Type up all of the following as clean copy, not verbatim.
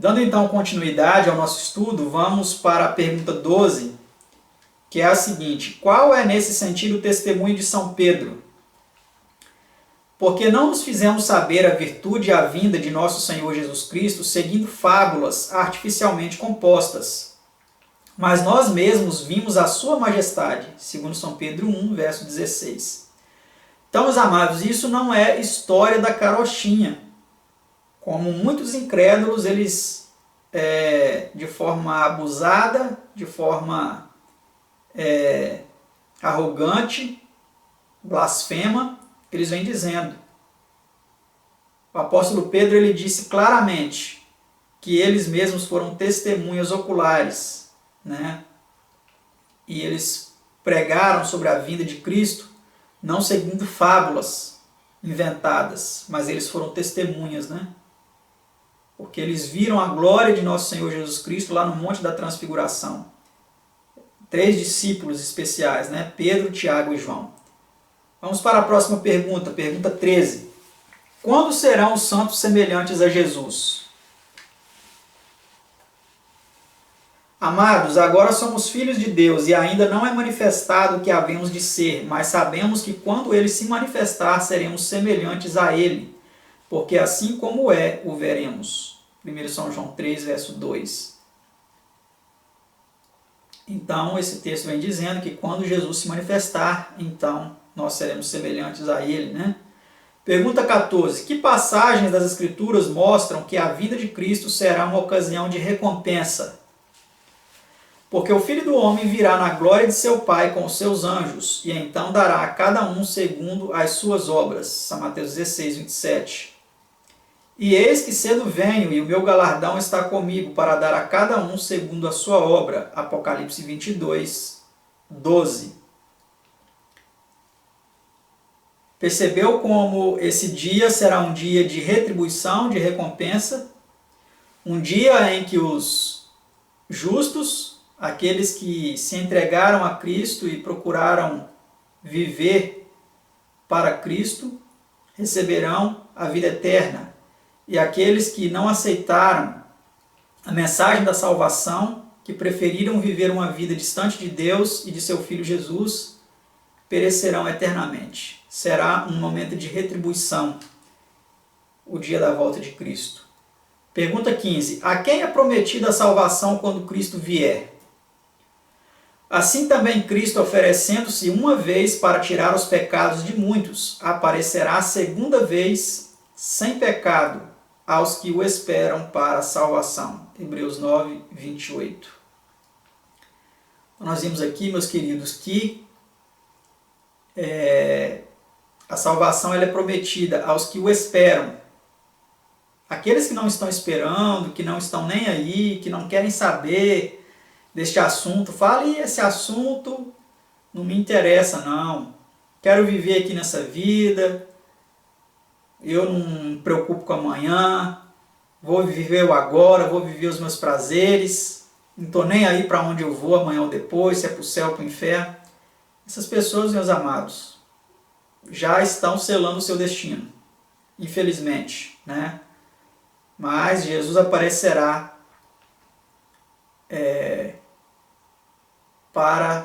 Dando então continuidade ao nosso estudo, vamos para a pergunta 12, que é a seguinte: qual é nesse sentido o testemunho de São Pedro? Porque não nos fizemos saber a virtude e a vinda de nosso Senhor Jesus Cristo seguindo fábulas artificialmente compostas, mas nós mesmos vimos a sua majestade, segundo São Pedro 1, verso 16. Então, meus amados, isso não é história da carochinha, como muitos incrédulos, eles, de forma abusada, de forma arrogante, blasfema, eles vêm dizendo. O apóstolo Pedro, ele disse claramente que eles mesmos foram testemunhas oculares, né? E eles pregaram sobre a vinda de Cristo, não seguindo fábulas inventadas, mas eles foram testemunhas, né? Porque eles viram a glória de nosso Senhor Jesus Cristo lá no Monte da Transfiguração. 3 discípulos especiais, né? Pedro, Tiago e João. Vamos para a próxima pergunta, pergunta 13. Quando serão os santos semelhantes a Jesus? Amados, agora somos filhos de Deus e ainda não é manifestado o que havemos de ser, mas sabemos que quando ele se manifestar, seremos semelhantes a ele, porque assim como é, o veremos. 1 São João 3, verso 2. Então, esse texto vem dizendo que quando Jesus se manifestar, então nós seremos semelhantes a ele, né? Pergunta 14. Que passagens das Escrituras mostram que a vinda de Cristo será uma ocasião de recompensa? Porque o Filho do Homem virá na glória de seu Pai com os seus anjos, e então dará a cada um segundo as suas obras. São Mateus 16, 27. E eis que cedo venho, e o meu galardão está comigo, para dar a cada um segundo a sua obra. Apocalipse 22, 12. Percebeu como esse dia será um dia de retribuição, de recompensa? Um dia em que os justos, aqueles que se entregaram a Cristo e procuraram viver para Cristo, receberão a vida eterna. E aqueles que não aceitaram a mensagem da salvação, que preferiram viver uma vida distante de Deus e de seu Filho Jesus, perecerão eternamente. Será um momento de retribuição, o dia da volta de Cristo. Pergunta 15. A quem é prometida a salvação quando Cristo vier? Assim também Cristo, oferecendo-se uma vez para tirar os pecados de muitos, aparecerá a segunda vez sem pecado aos que o esperam para a salvação. Hebreus 9, 28. Nós vimos aqui, meus queridos, que a salvação ela é prometida aos que o esperam. Aqueles que não estão esperando, que não estão nem aí, que não querem saber deste assunto, fale, esse assunto não me interessa não, quero viver aqui nessa vida, eu não me preocupo com amanhã, vou viver o agora, vou viver os meus prazeres, não estou nem aí para onde eu vou amanhã ou depois, se é para o céu ou para o inferno. Essas pessoas, meus amados, já estão selando o seu destino, infelizmente, né? Mas Jesus aparecerá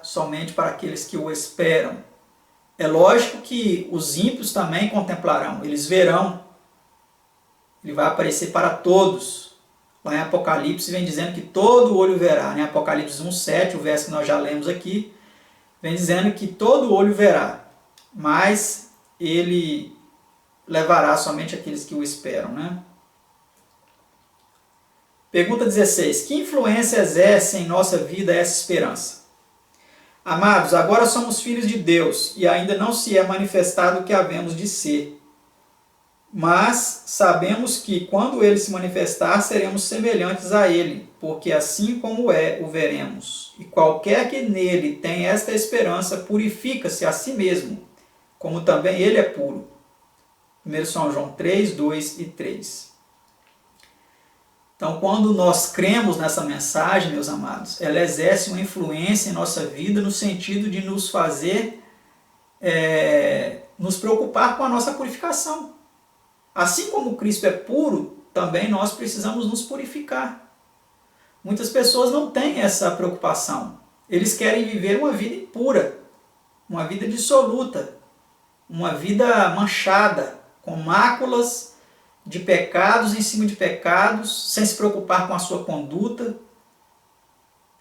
somente para aqueles que o esperam. É lógico que os ímpios também contemplarão, eles verão. Ele vai aparecer para todos. Lá em Apocalipse vem dizendo que todo olho verá. Né? Apocalipse 1,7, o verso que nós já lemos aqui, vem dizendo que todo olho verá. Mas ele levará somente aqueles que o esperam. Né? Pergunta 16. Que influência exerce em nossa vida essa esperança? Amados, agora somos filhos de Deus e ainda não se é manifestado o que havemos de ser. Mas sabemos que quando ele se manifestar, seremos semelhantes a ele, porque assim como é, o veremos. E qualquer que nele tem esta esperança, purifica-se a si mesmo, como também ele é puro. 1 São João 3, 2 e 3. Então, quando nós cremos nessa mensagem, meus amados, ela exerce uma influência em nossa vida no sentido de nos fazer nos preocupar com a nossa purificação. Assim como Cristo é puro, também nós precisamos nos purificar. Muitas pessoas não têm essa preocupação. Eles querem viver uma vida impura, uma vida dissoluta, uma vida manchada, com máculas de pecados em cima de pecados, sem se preocupar com a sua conduta,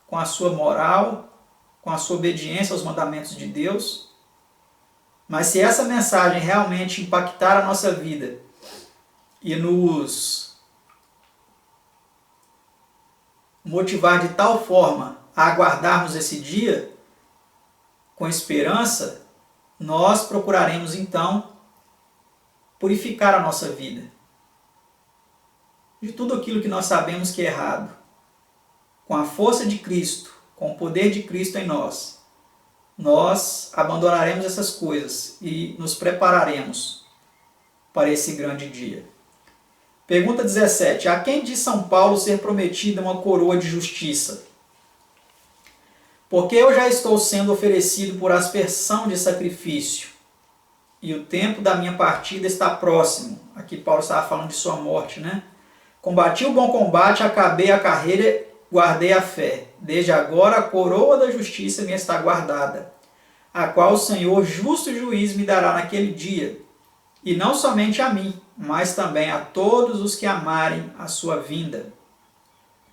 com a sua moral, com a sua obediência aos mandamentos de Deus. Mas se essa mensagem realmente impactar a nossa vida e nos motivar de tal forma a aguardarmos esse dia com esperança, nós procuraremos então purificar a nossa vida de tudo aquilo que nós sabemos que é errado. Com a força de Cristo, com o poder de Cristo em nós, nós abandonaremos essas coisas e nos prepararemos para esse grande dia. Pergunta 17. A quem diz São Paulo ser prometida uma coroa de justiça? Porque eu já estou sendo oferecido por aspersão de sacrifício, e o tempo da minha partida está próximo. Aqui Paulo estava falando de sua morte, né? Combati o bom combate, acabei a carreira, guardei a fé. Desde agora a coroa da justiça me está guardada, a qual o Senhor, justo juiz, me dará naquele dia. E não somente a mim, mas também a todos os que amarem a sua vinda.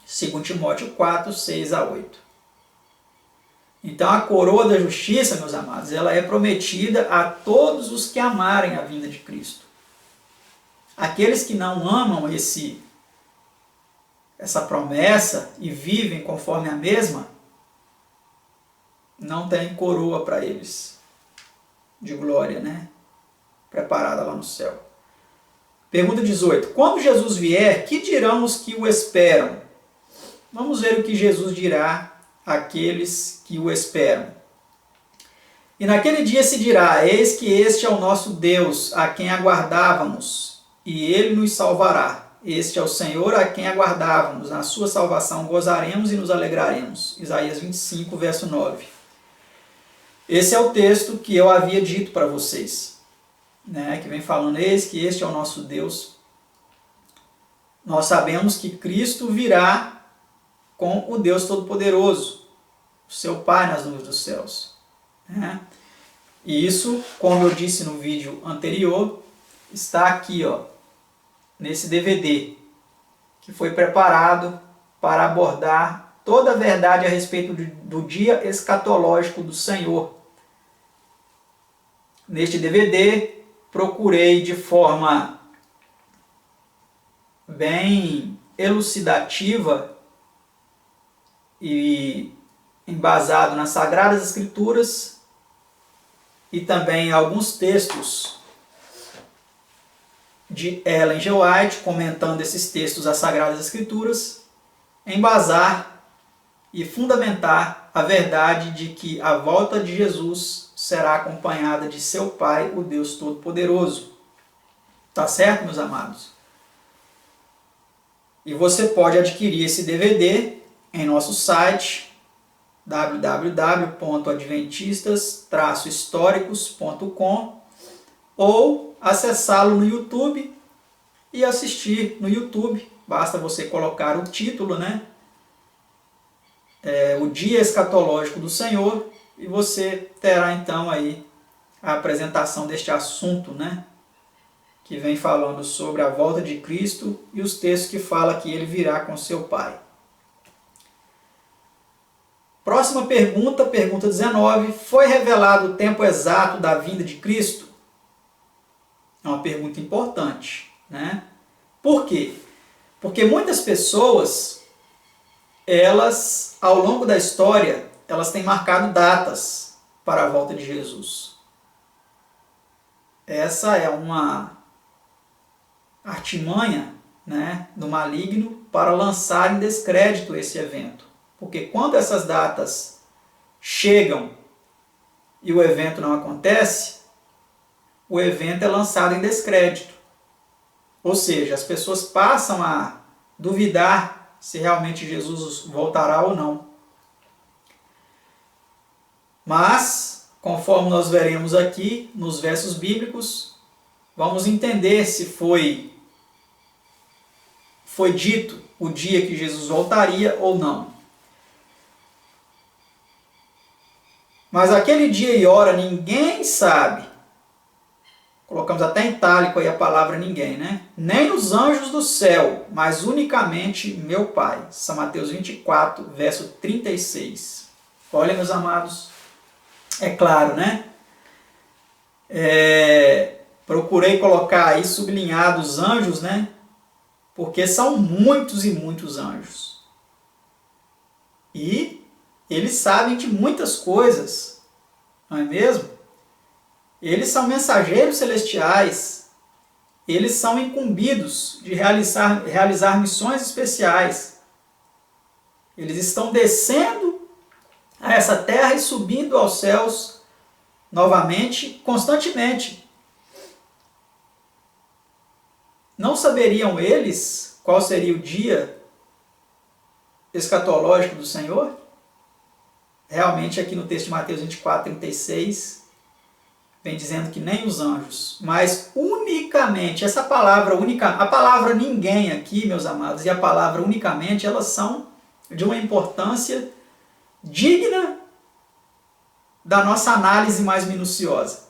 2 Timóteo 4, 6 a 8. Então a coroa da justiça, meus amados, ela é prometida a todos os que amarem a vinda de Cristo. Aqueles que não amam essa promessa e vivem conforme a mesma, não tem coroa para eles de glória, né? Preparada lá no céu. Pergunta 18. Quando Jesus vier, que dirão os que o esperam? Vamos ver o que Jesus dirá àqueles que o esperam. E naquele dia se dirá: eis que este é o nosso Deus, a quem aguardávamos, e ele nos salvará. Este é o Senhor a quem aguardávamos, na sua salvação gozaremos e nos alegraremos. Isaías 25, verso 9. Esse é o texto que eu havia dito para vocês, né, que vem falando: eis que este é o nosso Deus. Nós sabemos que Cristo virá com o Deus Todo-Poderoso, o seu Pai nas nuvens dos céus, né? E isso, como eu disse no vídeo anterior, está aqui, ó, nesse DVD, que foi preparado para abordar toda a verdade a respeito do dia escatológico do Senhor. Neste DVD, procurei de forma bem elucidativa e embasado nas Sagradas Escrituras e também alguns textos de Ellen G. White, comentando esses textos das Sagradas Escrituras, embasar e fundamentar a verdade de que a volta de Jesus será acompanhada de seu Pai, o Deus Todo-Poderoso. Tá certo, meus amados? E você pode adquirir esse DVD em nosso site www.adventistas-históricos.com ou acessá-lo no YouTube e assistir no YouTube. Basta você colocar o título, né? O Dia Escatológico do Senhor, e você terá então aí a apresentação deste assunto, né? Que vem falando sobre a volta de Cristo e os textos que falam que ele virá com seu Pai. Próxima pergunta, pergunta 19. Foi revelado o tempo exato da vinda de Cristo? É uma pergunta importante, né? Por quê? Porque muitas pessoas, elas, ao longo da história, elas têm marcado datas para a volta de Jesus. Essa é uma artimanha, né, do maligno para lançar em descrédito esse evento. Porque quando essas datas chegam e o evento não acontece, o evento é lançado em descrédito. Ou seja, as pessoas passam a duvidar se realmente Jesus voltará ou não. Mas, conforme nós veremos aqui nos versos bíblicos, vamos entender se foi foi dito o dia que Jesus voltaria ou não. Mas aquele dia e hora ninguém sabe. Colocamos até em itálico aí a palavra ninguém, né? Nem os anjos do céu, mas unicamente meu Pai. São Mateus 24, verso 36. Olha, meus amados, é claro, né? Procurei colocar aí sublinhado os anjos, né? Porque são muitos e muitos anjos. E eles sabem de muitas coisas, não é mesmo? Eles são mensageiros celestiais, eles são incumbidos de realizar missões especiais. Eles estão descendo a essa terra e subindo aos céus novamente, constantemente. Não saberiam eles qual seria o dia escatológico do Senhor? Realmente aqui no texto de Mateus 24, 36... vem dizendo que nem os anjos, mas unicamente, essa palavra única, a palavra ninguém aqui, meus amados, e a palavra unicamente, elas são de uma importância digna da nossa análise mais minuciosa.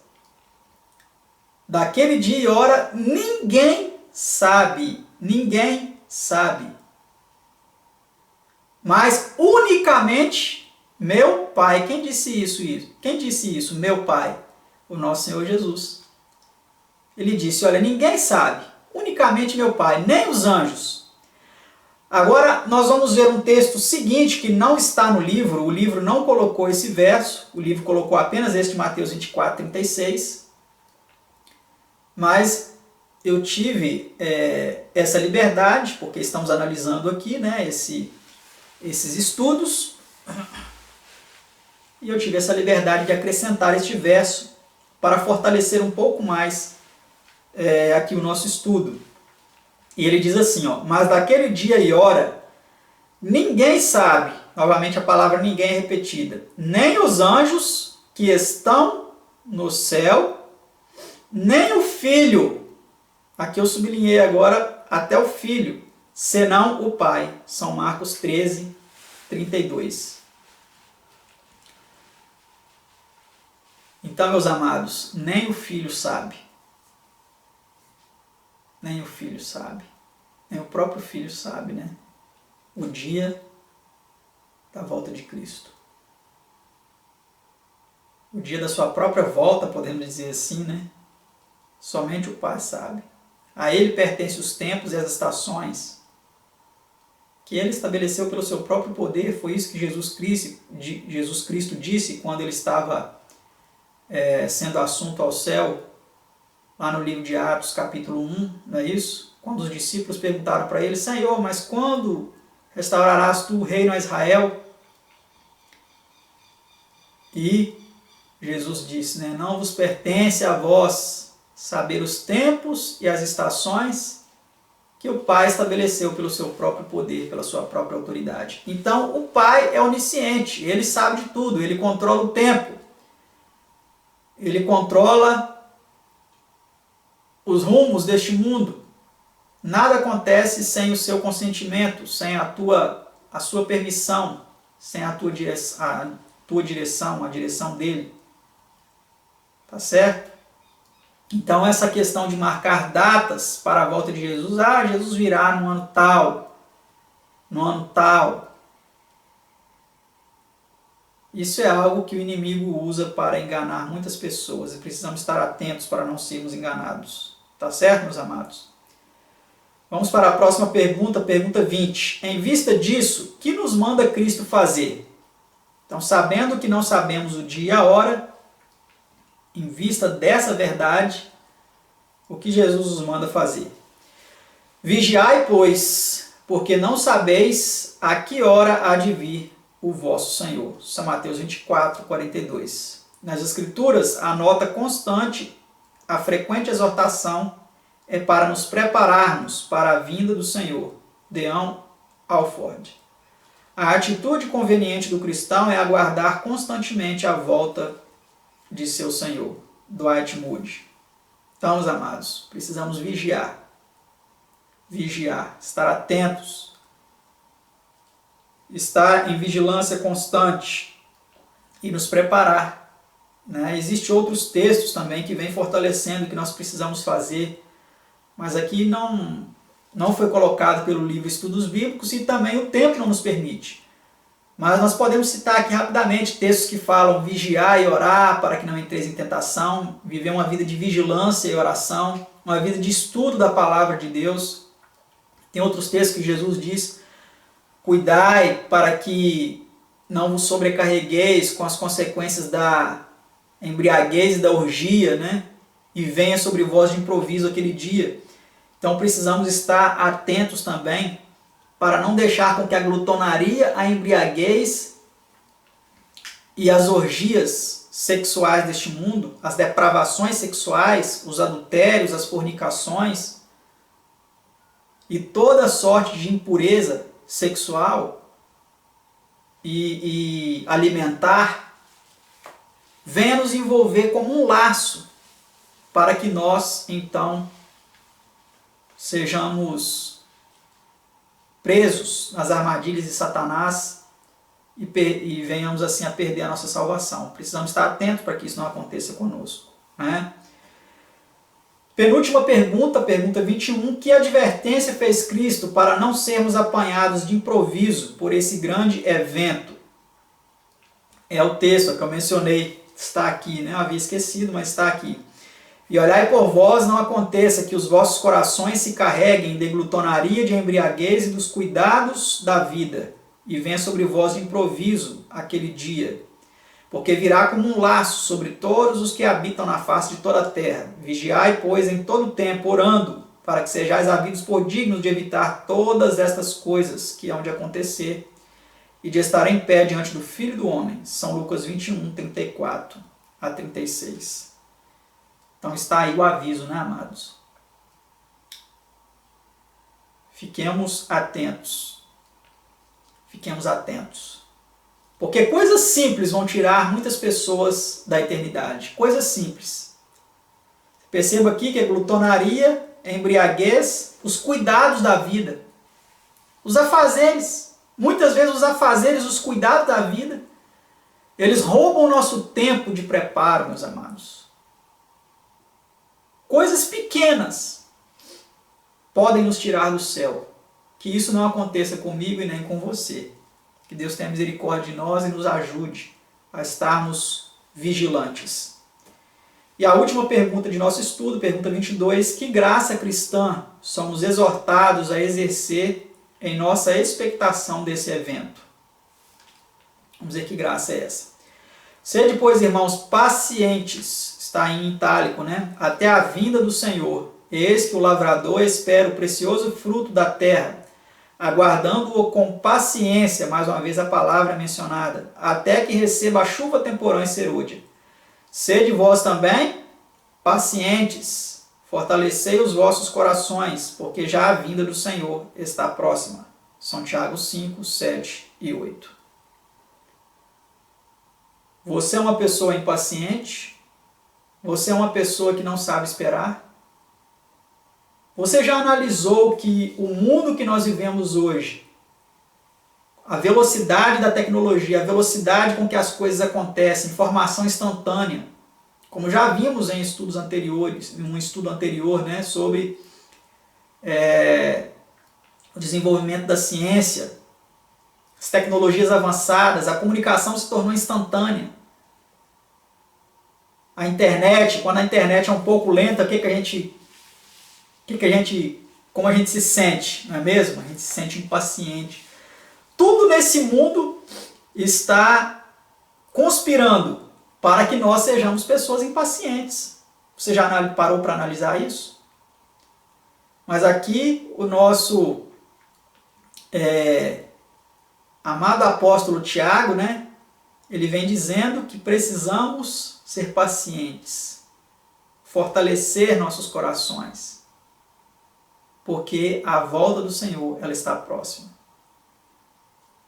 Daquele dia e hora, ninguém sabe, mas unicamente meu Pai. Quem disse isso? Quem disse isso? Meu Pai. O nosso Senhor Jesus. Ele disse, olha, ninguém sabe, unicamente meu Pai, nem os anjos. Agora nós vamos ver um texto seguinte que não está no livro, o livro não colocou esse verso, o livro colocou apenas este de Mateus 24, 36, mas eu tive essa liberdade, porque estamos analisando aqui, né, esses estudos, e eu tive essa liberdade de acrescentar este verso para fortalecer um pouco mais aqui o nosso estudo. E ele diz assim, ó, mas daquele dia e hora, ninguém sabe, novamente a palavra ninguém é repetida, nem os anjos que estão no céu, nem o Filho, aqui eu sublinhei agora até o Filho, senão o Pai. São Marcos 13, 32. Então, meus amados, nem o Filho sabe. Nem o Filho sabe. Nem o próprio Filho sabe, né? O dia da volta de Cristo. O dia da sua própria volta, podemos dizer assim, né? Somente o Pai sabe. A Ele pertencem os tempos e as estações que Ele estabeleceu pelo seu próprio poder. Foi isso que Jesus Cristo disse quando Ele estava sendo assunto ao céu, lá no livro de Atos, capítulo 1, não é isso? Quando os discípulos perguntaram para ele, Senhor, mas quando restaurarás tu o reino a Israel? E Jesus disse, né, não vos pertence a vós saber os tempos e as estações que o Pai estabeleceu pelo seu próprio poder, pela sua própria autoridade. Então, o Pai é onisciente, Ele sabe de tudo, Ele controla o tempo, Ele controla os rumos deste mundo. Nada acontece sem o seu consentimento, sem a sua permissão, sem a tua direção, a direção dele. Tá certo? Então essa questão de marcar datas para a volta de Jesus, Jesus virá no ano tal. Isso é algo que o inimigo usa para enganar muitas pessoas e precisamos estar atentos para não sermos enganados. Tá certo, meus amados? Vamos para a próxima pergunta, pergunta 20. Em vista disso, o que nos manda Cristo fazer? Então, sabendo que não sabemos o dia e a hora, em vista dessa verdade, o que Jesus nos manda fazer? Vigiai, pois, porque não sabeis a que hora há de vir o vosso Senhor. São Mateus 24, 42. Nas Escrituras, a nota constante, a frequente exortação é para nos prepararmos para a vinda do Senhor. Deon Alford. A atitude conveniente do cristão é aguardar constantemente a volta de seu Senhor. Dwight Moody. Então, meus amados, precisamos vigiar. vigiar, estar atentos, estar em vigilância constante e nos preparar. Né? Existem outros textos também que vêm fortalecendo o que nós precisamos fazer, mas aqui não foi colocado pelo livro Estudos Bíblicos e também o tempo não nos permite. Mas nós podemos citar aqui rapidamente textos que falam vigiar e orar para que não entreis em tentação, viver uma vida de vigilância e oração, uma vida de estudo da palavra de Deus. Tem outros textos que Jesus diz, cuidai para que não vos sobrecarregueis com as consequências da embriaguez e da orgia, né? E venha sobre vós de improviso aquele dia. Então precisamos estar atentos também para não deixar com que a glutonaria, a embriaguez e as orgias sexuais deste mundo, as depravações sexuais, os adultérios, as fornicações e toda sorte de impureza sexual e alimentar, venha nos envolver como um laço para que nós, então, sejamos presos nas armadilhas de Satanás e venhamos assim a perder a nossa salvação. Precisamos estar atentos para que isso não aconteça conosco. Né? Penúltima pergunta, pergunta 21. Que advertência fez Cristo para não sermos apanhados de improviso por esse grande evento? É o texto que eu mencionei, está aqui, né? Eu havia esquecido, mas está aqui. E olhai por vós, não aconteça que os vossos corações se carreguem de glutonaria, de embriaguez e dos cuidados da vida, e venha sobre vós de improviso aquele dia. Porque virá como um laço sobre todos os que habitam na face de toda a terra. Vigiai, pois, em todo o tempo, orando, para que sejais havidos por dignos de evitar todas estas coisas que hão de acontecer, e de estar em pé diante do Filho do Homem. São Lucas 21, 34 a 36. Então está aí o aviso, né, amados? Fiquemos atentos. Fiquemos atentos. Porque coisas simples vão tirar muitas pessoas da eternidade. Coisas simples. Perceba aqui que é glutonaria, embriaguez, os cuidados da vida. Os afazeres. Muitas vezes os afazeres, os cuidados da vida, eles roubam o nosso tempo de preparo, meus amados. Coisas pequenas podem nos tirar do céu. Que isso não aconteça comigo e nem com você. Que Deus tenha misericórdia de nós e nos ajude a estarmos vigilantes. E a última pergunta de nosso estudo, pergunta 22. Que graça cristã somos exortados a exercer em nossa expectação desse evento? Vamos ver que graça é essa. Sede, pois, irmãos, pacientes, está em itálico, né? Até a vinda do Senhor. Eis que o lavrador espera o precioso fruto da terra, aguardando-o com paciência, mais uma vez a palavra mencionada, até que receba a chuva temporã e serúdia. Sede vós também pacientes, fortalecei os vossos corações, porque já a vinda do Senhor está próxima. São Tiago 5, 7 e 8. Você é uma pessoa impaciente? Você é uma pessoa que não sabe esperar? Você já analisou que o mundo que nós vivemos hoje, a velocidade da tecnologia, a velocidade com que as coisas acontecem, informação instantânea, como já vimos em estudos anteriores, em um estudo anterior, né, sobre o desenvolvimento da ciência, as tecnologias avançadas, a comunicação se tornou instantânea. A internet, quando a internet é um pouco lenta, como a gente se sente, não é mesmo? A gente se sente impaciente. Tudo nesse mundo está conspirando para que nós sejamos pessoas impacientes. Você já parou para analisar isso? Mas aqui o nosso amado apóstolo Tiago, né? Ele vem dizendo que precisamos ser pacientes, fortalecer nossos corações, porque a volta do Senhor ela está próxima.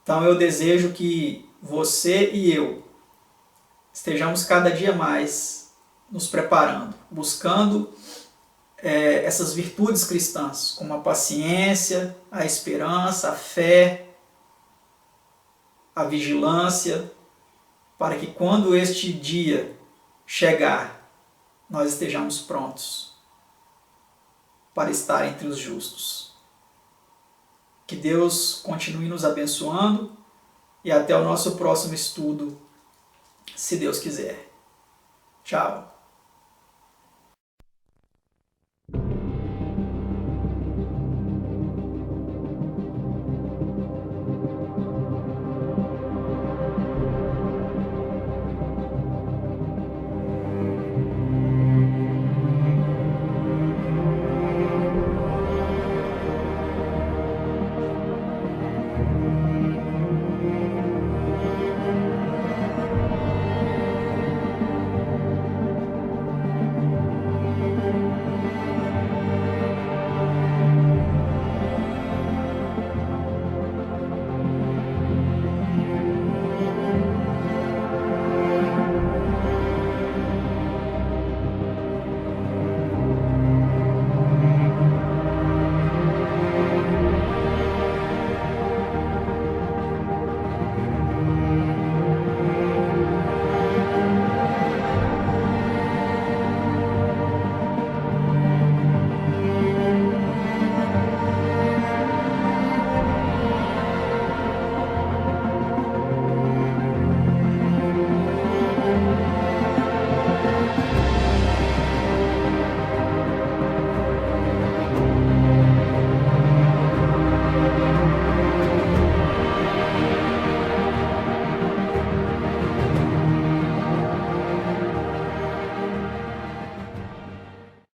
Então eu desejo que você e eu estejamos cada dia mais nos preparando, buscando essas virtudes cristãs, como a paciência, a esperança, a fé, a vigilância, para que quando este dia chegar, nós estejamos prontos para estar entre os justos. Que Deus continue nos abençoando e até o nosso próximo estudo, se Deus quiser. Tchau.